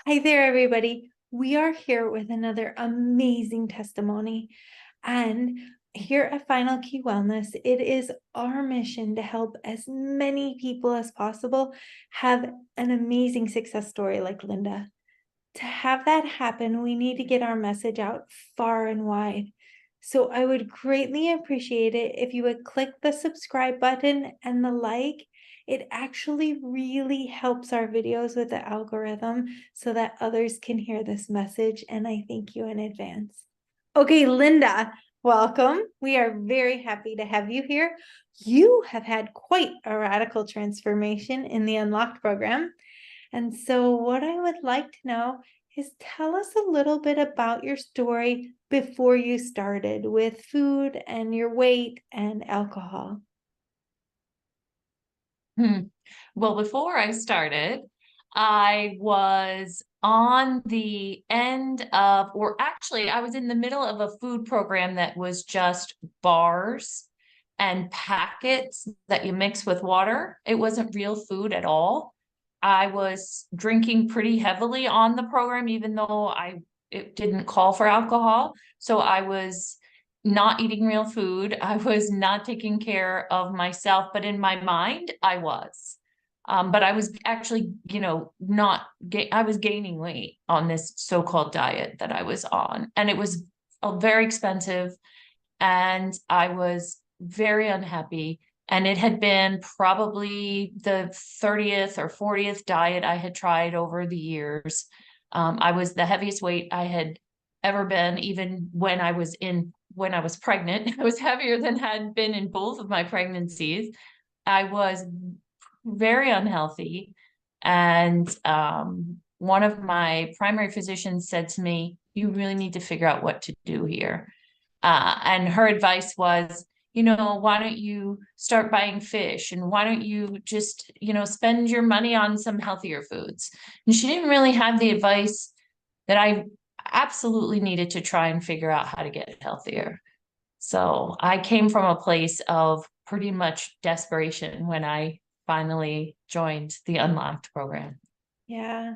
Hi there, everybody. We are here with another amazing testimony. And here at Final Key Wellness, it is our mission to help as many people as possible have an amazing success story like Linda. To have that happen, we need to get our message out far and wide. So I would greatly appreciate it if you would click the subscribe button and the like. It actually really helps our videos with the algorithm so that others can hear this message, and I thank you in advance. Okay, Linda, welcome. We are very happy to have you here. You have had quite a radical transformation in the Unlocked program. And so what I would like to know is tell us a little bit about your story before you started with food and your weight and alcohol. Well, before I started, I was on the end of, or actually, I was in the middle of a food program that was just bars and packets that you mix with water. It wasn't real food at all. I was drinking pretty heavily on the program, even though it didn't call for alcohol. So I was not eating real food. I was not taking care of myself, but in my mind, I was. But I was actually, not I was gaining weight on this so-called diet that I was on. And it was very expensive. And I was very unhappy. And it had been probably the 30th or 40th diet I had tried over the years. I was the heaviest weight I had ever been, even when I was pregnant. I was heavier than had been in both of my pregnancies. I was very unhealthy. And one of my primary physicians said to me, "You really need to figure out what to do here." And her advice was, why don't you start buying fish, and why don't you just, spend your money on some healthier foods? And she didn't really have the advice that I absolutely needed to try and figure out how to get healthier. So I came from a place of pretty much desperation when I finally joined the Unlocked program. Yeah.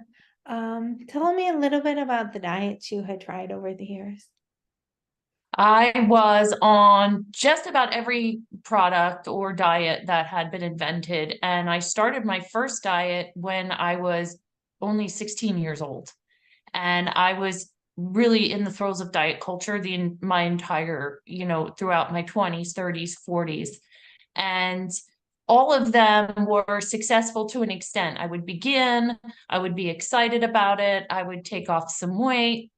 Tell me a little bit about the diets you had tried over the years. I was on just about every product or diet that had been invented. And I started my first diet when I was only 16 years old. And I was really in the throes of diet culture my entire, throughout my 20s, 30s, 40s. And all of them were successful to an extent. I would begin, I would be excited about it, I would take off some weight,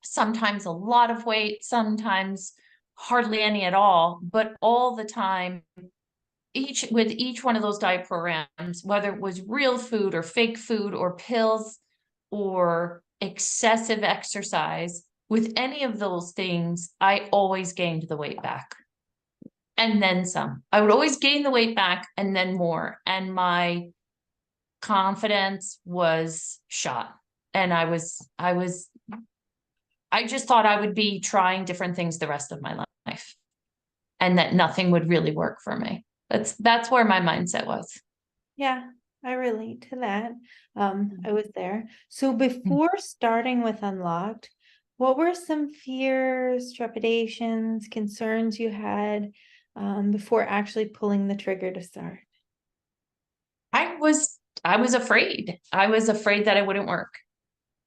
sometimes a lot of weight, sometimes hardly any at all, but all the time, each one of those diet programs, whether it was real food or fake food or pills or excessive exercise, with any of those things, I always gained the weight back and then some. I would always gain the weight back and then more. And my confidence was shot. And I just thought I would be trying different things the rest of my life and that nothing would really work for me. That's where my mindset was. Yeah, I relate to that. I was there. So before starting with Unlocked, what were some fears, trepidations, concerns you had before actually pulling the trigger to start? I was afraid. I was afraid that it wouldn't work.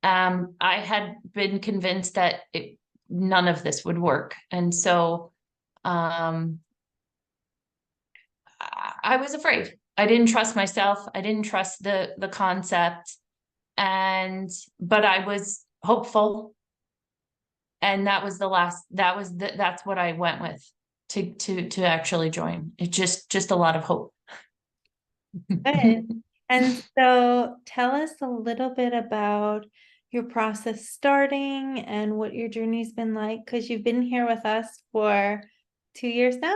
I had been convinced that none of this would work. And so um, I was afraid. I didn't trust myself. I didn't trust the concept. But I was hopeful. And that's what I went with to actually join. It just a lot of hope. Good. And so tell us a little bit about your process starting and what your journey's been like, because you've been here with us for 2 years now.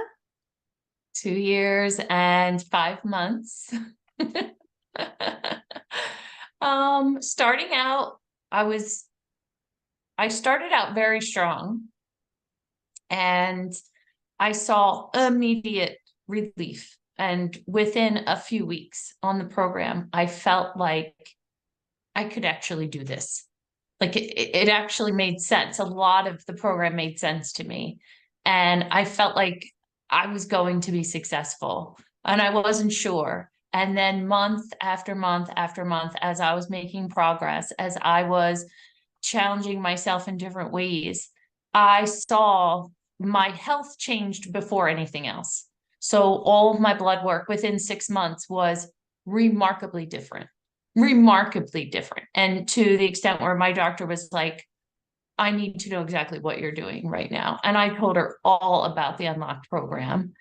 2 years and 5 months. Starting out, I started out very strong, and I saw immediate relief. And within a few weeks on the program, I felt like I could actually do this. Like it actually made sense. A lot of the program made sense to me. And I felt like I was going to be successful and I wasn't sure. And then month after month after month, as I was making progress, as I was challenging myself in different ways, I saw my health changed before anything else. So all of my blood work within 6 months was remarkably different, remarkably different. And to the extent where my doctor was like, I need to know exactly what you're doing right now. And I told her all about the Unlocked program.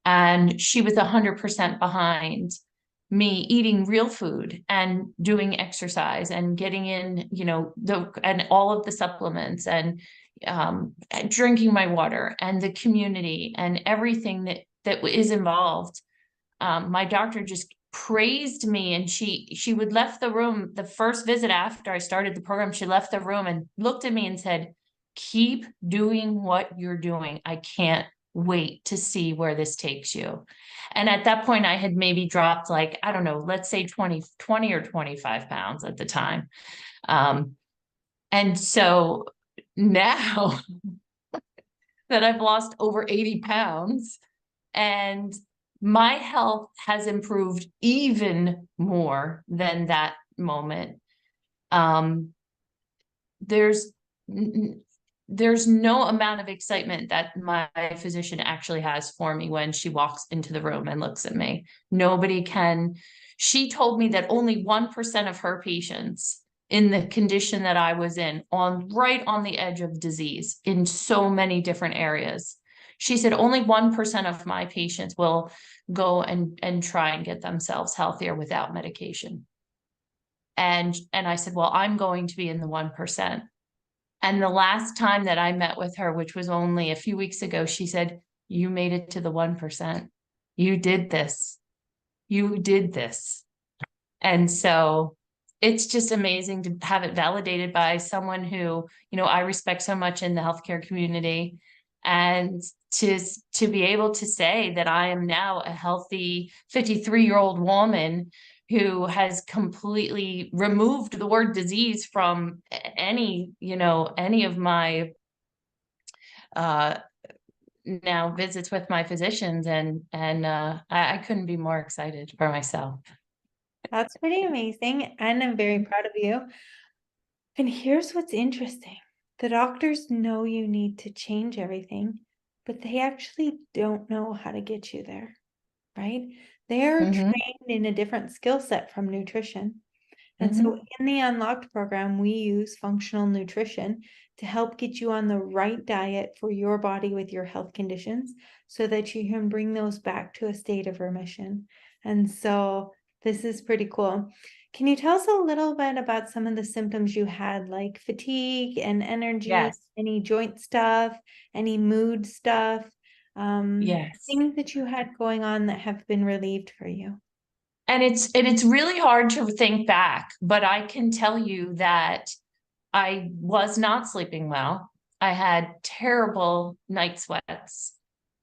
And she was 100% behind me eating real food and doing exercise and getting in, and all of the supplements and drinking my water and the community and everything that is involved. My doctor just praised me, and she would left the room the first visit after I started the program. She left the room and looked at me and said, keep doing what you're doing. I can't wait to see where this takes you. And at that point I had maybe dropped, like, I don't know, let's say 20 or 25 pounds at the time. And so now that I've lost over 80 pounds and my health has improved even more than that moment. Um, there's there's no amount of excitement that my physician actually has for me when she walks into the room and looks at me. Nobody can. She told me that only 1% of her patients in the condition that I was in, on right on the edge of disease in so many different areas. She said only 1% of my patients will go and try and get themselves healthier without medication. And I said, well, I'm going to be in the 1%. And the last time that I met with her, which was only a few weeks ago, she said, you made it to the 1%. You did this. You did this. And so it's just amazing to have it validated by someone who, I respect so much in the healthcare community. And to be able to say that I am now a healthy 53-year-old woman who has completely removed the word disease from any of my uh now visits with my physicians, and I couldn't be more excited for myself. That's pretty amazing, and I'm very proud of you. And here's what's interesting. The doctors know you need to change everything, but they actually don't know how to get you there, right? They're Mm-hmm, trained in a different skill set from nutrition. And so mm-hmm. in the Unlocked program, we use functional nutrition to help get you on the right diet for your body with your health conditions so that you can bring those back to a state of remission. And so this is pretty cool. Can you tell us a little bit about some of the symptoms you had, like fatigue and energy, Yes, any joint stuff, any mood stuff, yes. things that you had going on that have been relieved for you? And it's really hard to think back, but I can tell you that I was not sleeping well. I had terrible night sweats,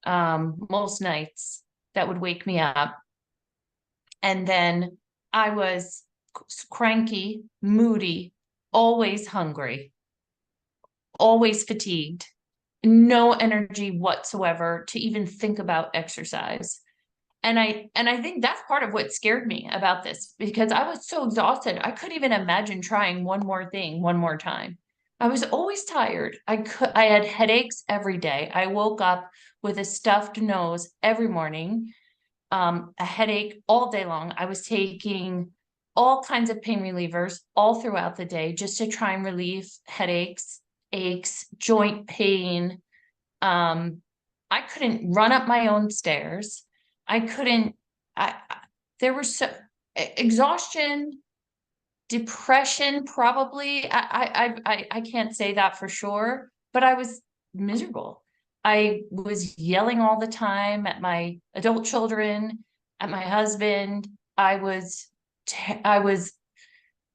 most nights that would wake me up. And then I was cranky, moody, always hungry, always fatigued, no energy whatsoever to even think about exercise. And I think that's part of what scared me about this, because I was so exhausted. I couldn't even imagine trying one more thing one more time. I was always tired. I had headaches every day. I woke up with a stuffed nose every morning, a headache all day long. I was taking all kinds of pain relievers all throughout the day just to try and relieve headaches, aches, joint pain. Um, I couldn't run up my own stairs. I couldn't, there was so exhaustion, depression, probably. I can't say that for sure, but I was miserable. I was yelling all the time at my adult children, at my husband. I was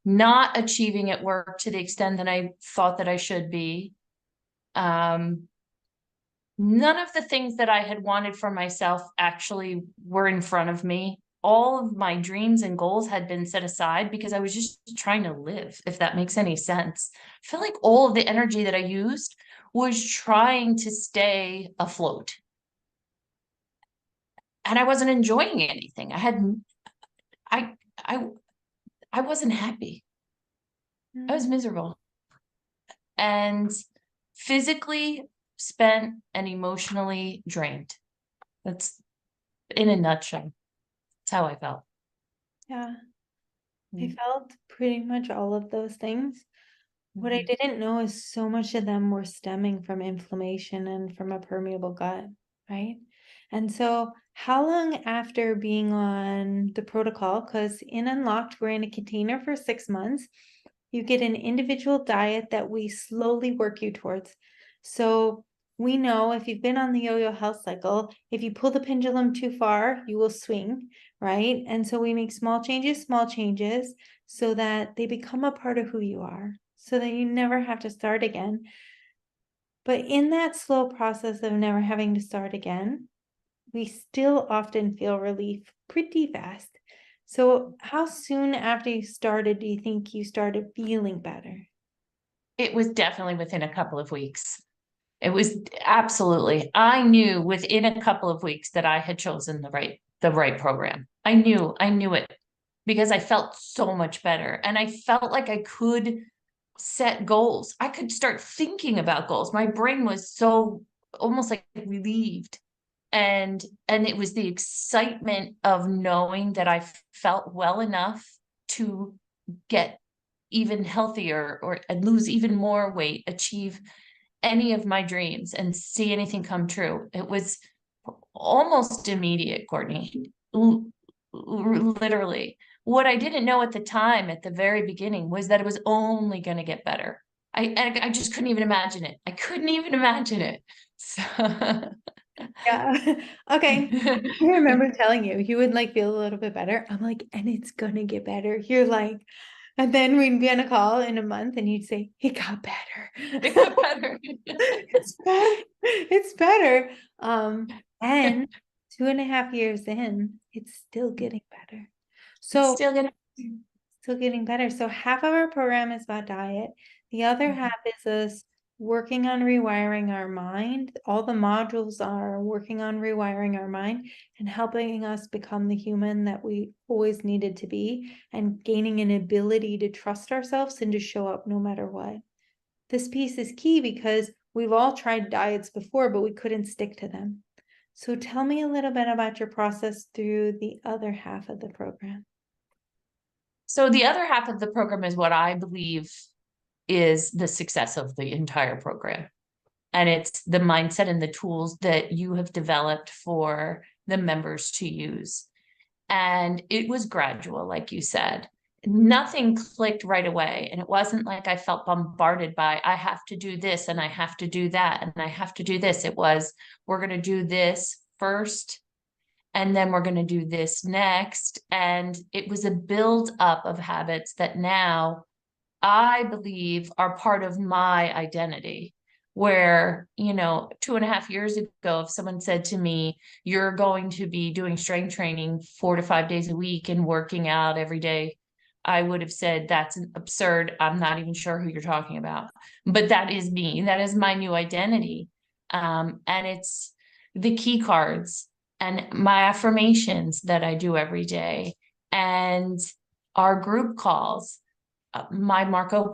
not achieving at work to the extent that I thought that I should be. Um, None of the things that I had wanted for myself actually were in front of me. all of my dreams and goals had been set aside because I was just trying to live, if that makes any sense. I feel like all of the energy that I used was trying to stay afloat. And I wasn't enjoying anything. I, I, I wasn't happy. I was Mm, miserable and physically spent and emotionally drained. That's in a nutshell. That's how I felt. yeah, I Mm-hmm. felt pretty much all of those things. What I Mm-hmm. didn't know is so much of them were stemming from inflammation and from a permeable gut, right? And so, how long after being on the protocol? Because in Unlocked, we're in a container for 6 months. You get an individual diet that we slowly work you towards. So, we know if you've been on the yo yo health cycle, if you pull the pendulum too far, you will swing, right? And so, we make small changes so that they become a part of who you are, so that you never have to start again. But in that slow process of never having to start again, we still often feel relief pretty fast. So, how soon after you started do you think you started feeling better? It was definitely within a couple of weeks. It was absolutely. I knew within a couple of weeks that I had chosen the right program. I knew it because I felt so much better and I felt like I could set goals. I could start thinking about goals. My brain was so almost like relieved. And it was the excitement of knowing that I felt well enough to get even healthier or lose even more weight, achieve any of my dreams and see anything come true. It was almost immediate, Courtney. Literally. What I didn't know at the time, at the very beginning, was that it was only going to get better. I just couldn't even imagine it. I couldn't even imagine it. So Yeah. Okay. I remember telling you, you would like feel a little bit better. I'm like, and it's gonna get better. You're like, and then we'd be on a call in a month and you'd say, it got better. it got better. It's better. It's better. And 2.5 years in, it's still getting better. It's So still gonna. still getting better. So half of our program is about diet. The other Mhm. half is us working on rewiring our mind. All the modules are working on rewiring our mind and helping us become the human that we always needed to be and gaining an ability to trust ourselves and to show up no matter what. This piece is key because we've all tried diets before, but we couldn't stick to them. So tell me a little bit about your process through the other half of the program. So the other half of the program is what I believe is the success of the entire program. And it's the mindset and the tools that you have developed for the members to use. And it was gradual, like you said. Nothing clicked right away. And it wasn't like I felt bombarded by, I have to do this and I have to do that and I have to do this. It was, we're going to do this first and then we're going to do this next. And it was a build up of habits that now I believe are part of my identity. Where, 2.5 years ago, if someone said to me, you're going to be doing strength training 4 to 5 days a week and working out every day, I would have said, that's absurd. I'm not even sure who you're talking about. But that is me. That is my new identity. And it's the key cards and my affirmations that I do every day and our group calls, my Marco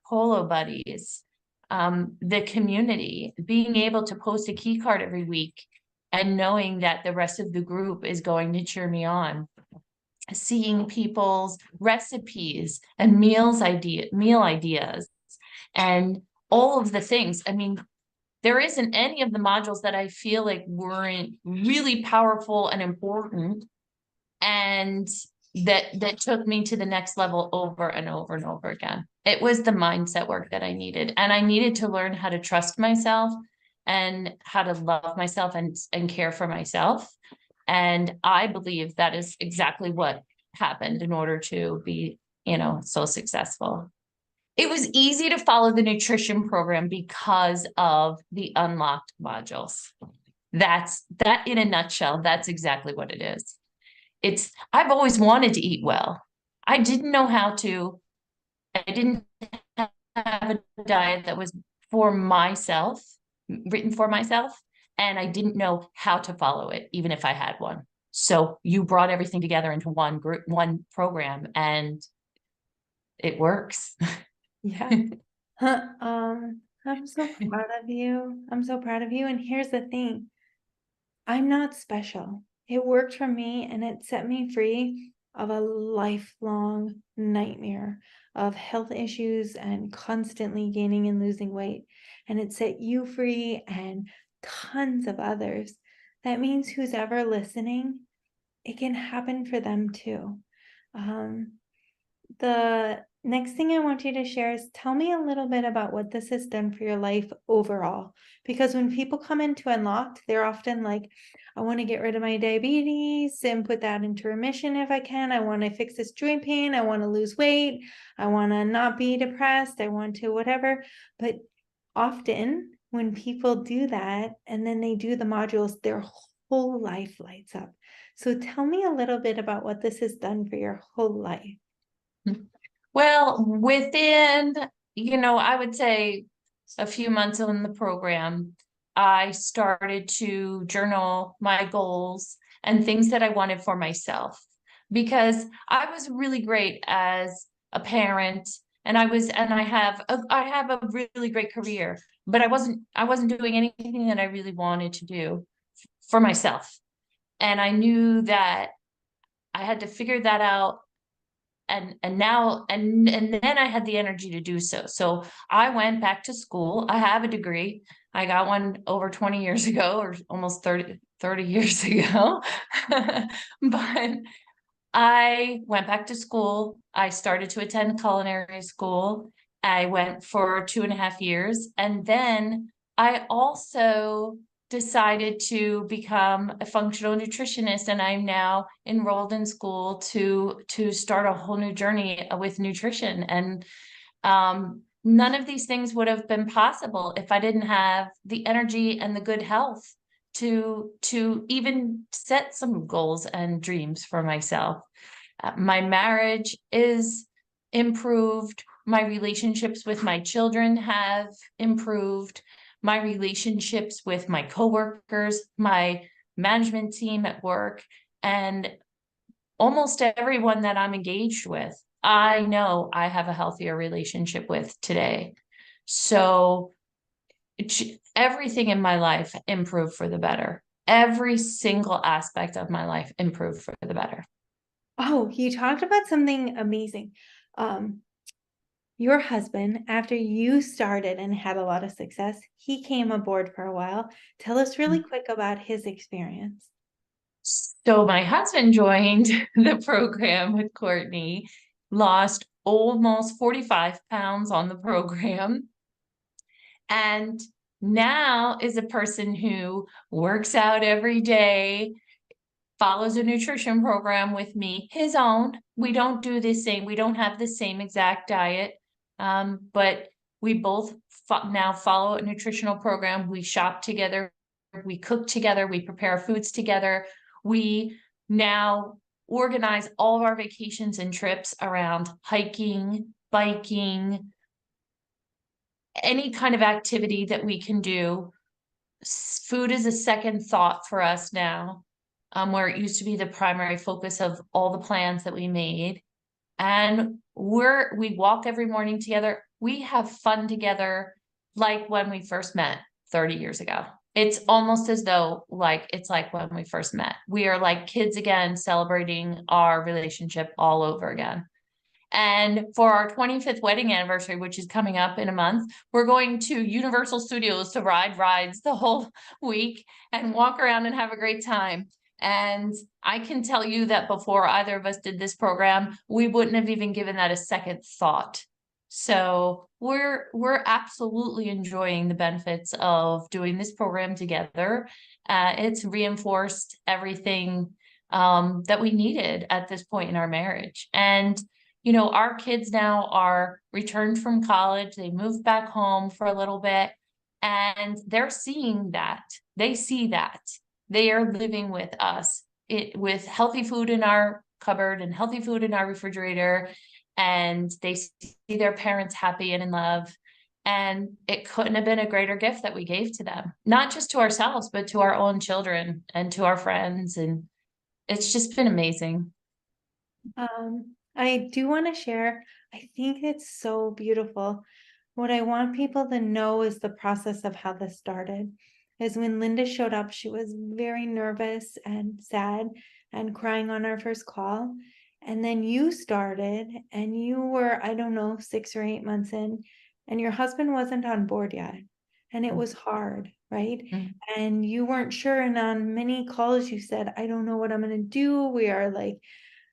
Polo buddies, the community, being able to post a key card every week and knowing that the rest of the group is going to cheer me on, seeing people's recipes and meal ideas, and all of the things. I mean, there isn't any of the modules that I feel like weren't really powerful and important and that took me to the next level over and over and over again. It was the mindset work that I needed, and I needed to learn how to trust myself and how to love myself and care for myself. And I believe that is exactly what happened in order to be, so successful. It was easy to follow the nutrition program because of the unlocked modules. That's that in a nutshell. That's exactly what it is. I've always wanted to eat well. I didn't know how to. I didn't have a diet that was for myself, written for myself, and I didn't know how to follow it, even if I had one. So you brought everything together into one group, one program, and it works. Yeah. Huh, I'm so proud of you. I'm so proud of you. And here's the thing. I'm not special. It worked for me and it set me free of a lifelong nightmare of health issues and constantly gaining and losing weight. And it set you free and tons of others. That means who's ever listening, it can happen for them too. Um, the next thing I want you to share is tell me a little bit about what this has done for your life overall. Because when people come into Unlocked, they're often like, I want to get rid of my diabetes and put that into remission if I can. I want to fix this joint pain. I want to lose weight. I want to not be depressed. I want to whatever. But often when people do that and then they do the modules, their whole life lights up. So tell me a little bit about what this has done for your whole life. Well, within, I would say a few months in the program, I started to journal my goals and things that I wanted for myself because I was really great as a parent and I have a really great career, but I wasn't doing anything that I really wanted to do for myself. And I knew that I had to figure that out and then I had the energy to do so. So I went back to school. I have a degree. I got one over 20 years ago or almost 30 years ago. But I went back to school. I started to attend culinary school. I went for 2.5 years. And then I also decided to become a functional nutritionist. And I'm now enrolled in school to start a whole new journey with nutrition. And none of these things would have been possible if I didn't have the energy and the good health to even set some goals and dreams for myself. My marriage is improved. My relationships with my children have improved. My relationships with my coworkers, my management team at work, and almost everyone that I'm engaged with, I know I have a healthier relationship with today. So everything in my life improved for the better. Every single aspect of my life improved for the better. Oh, you talked about something amazing. Um, your husband, after you started and had a lot of success, he came aboard for a while. Tell us really quick about his experience. So my husband joined the program with Courtney, lost almost 45 pounds on the program, and now is a person who works out every day, follows a nutrition program with me, his own. We don't do the same, we don't have the same exact diet, but we both now follow a nutritional program. We shop together, we cook together, we prepare foods together. We now organize all of our vacations and trips around hiking, biking, any kind of activity that we can do. Food is a second thought for us now, where it used to be the primary focus of all the plans that we made. And we walk every morning together. We have fun together like when we first met 30 years ago. It's almost as though it's like when we first met. We are like kids again, celebrating our relationship all over again. And for our 25th wedding anniversary, which is coming up in a month, we're going to Universal Studios to ride rides the whole week and walk around and have a great time. And I can tell you that before either of us did this program, we wouldn't have even given that a second thought. So we're absolutely enjoying the benefits of doing this program together. It's reinforced everything that we needed at this point in our marriage. And our kids now are returned from college. They moved back home for a little bit and they're seeing that. They see that. They are living with us. it with healthy food in our cupboard and healthy food in our refrigerator, and they see their parents happy and in love. And it couldn't have been a greater gift that we gave to them, not just to ourselves, but to our own children and to our friends. And it's just been amazing. I do want to share, I think it's so beautiful. What I want people to know is the process of how this started. Is when Linda showed up, she was very nervous and sad and crying on our first call. And then you started, and you were, I don't know, 6 or 8 months in, and your husband wasn't on board yet. And it was hard, right? Mhm. And you weren't sure. And on many calls, you said, I don't know what I'm going to do. We are like,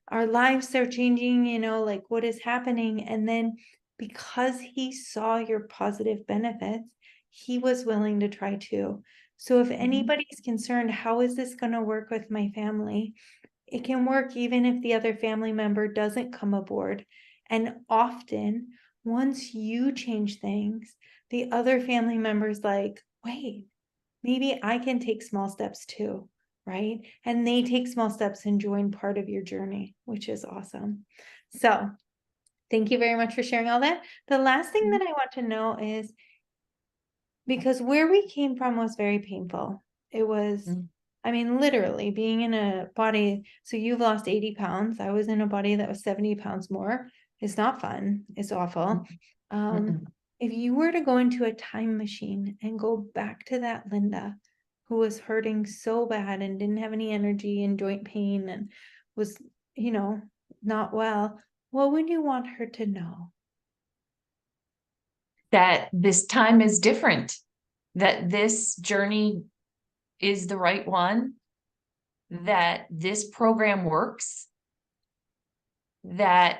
our lives are changing, like what is happening. And then because he saw your positive benefits, he was willing to try too. So if Mhm. anybody's concerned, how is this going to work with my family? It can work even if the other family member doesn't come aboard. And often, once you change things, the other family member's like, wait, maybe I can take small steps too, right? And they take small steps and join part of your journey, which is awesome. So, thank you very much for sharing all that. The last thing that I want to know is, because where we came from was very painful. It was, Mhm. I mean, literally being in a body. So you've lost 80 pounds. I was in a body that was 70 pounds more. It's not fun. It's awful. Um, Mm-mm. if you were to go into a time machine and go back to that Linda who was hurting so bad and didn't have any energy and joint pain and was, you know, not well, what would you want her to know? That this time is different, that this journey is the right one, that this program works, that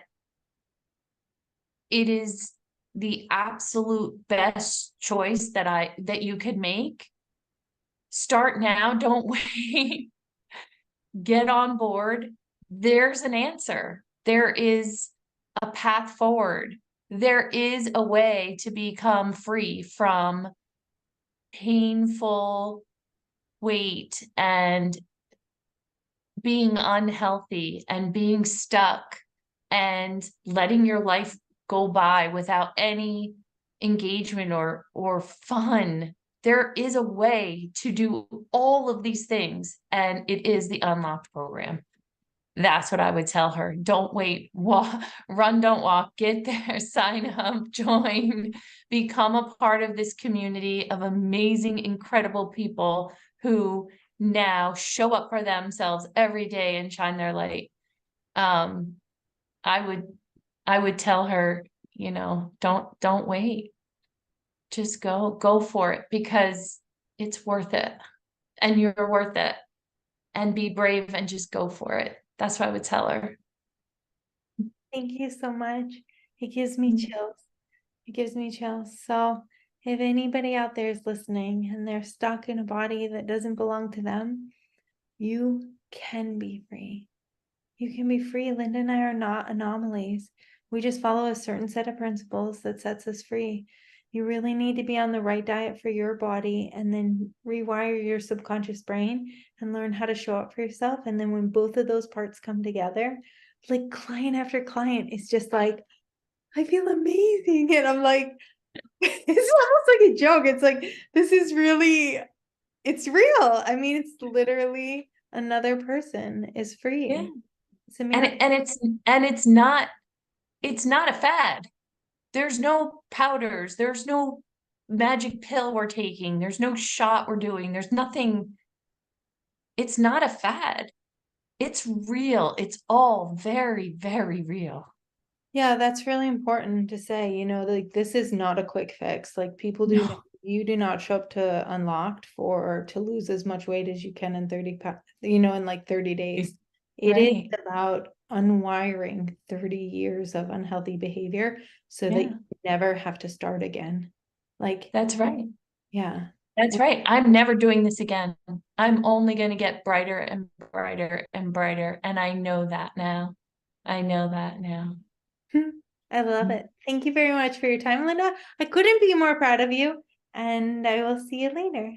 it is the absolute best choice that you could make. Start now, don't wait. Get on board. There's an answer. There is a path forward. There is a way to become free from painful weight and being unhealthy and being stuck and letting your life go by without any engagement or fun. There is a way to do all of these things, and it is the Unlocked program. That's what I would tell her. Don't wait, walk, run, don't walk, get there, sign up, join, become a part of this community of amazing, incredible people who now show up for themselves every day and shine their light. Um, I would, I would tell her, don't wait. Just go for it because it's worth it and you're worth it, and be brave and just go for it. That's what I would tell her. Thank you so much. It gives me chills. It gives me chills. So, if anybody out there is listening and they're stuck in a body that doesn't belong to them, you can be free. You can be free. Linda and I are not anomalies. We just follow a certain set of principles that sets us free. You really need to be on the right diet for your body and then rewire your subconscious brain and learn how to show up for yourself. And then when both of those parts come together, like client after client is just like, I feel amazing. And I'm like, it's almost like a joke. It's like, this is really, it's real. I mean, it's literally another person is Yeah. free. It's a And miracle. it's not a fad. There's no powders, there's no magic pill we're taking, there's no shot we're doing, there's nothing. It's not a fad. It's real. It's all very, very real. Yeah, that's really important to say, like this is not a quick fix. Like people do, No. you do not show up to Unlocked to lose as much weight as you can in 30 pounds, in like 30 days. It is Right. about unwiring 30 years of unhealthy behavior so that Yeah, you never have to start again. Like, that's right. yeah. That's right. I'm never doing this again. I'm only going to get brighter and brighter and brighter. And I know that now. I know that now. I love it. Thank you very much for your time, Linda. I couldn't be more proud of you, and I will see you later.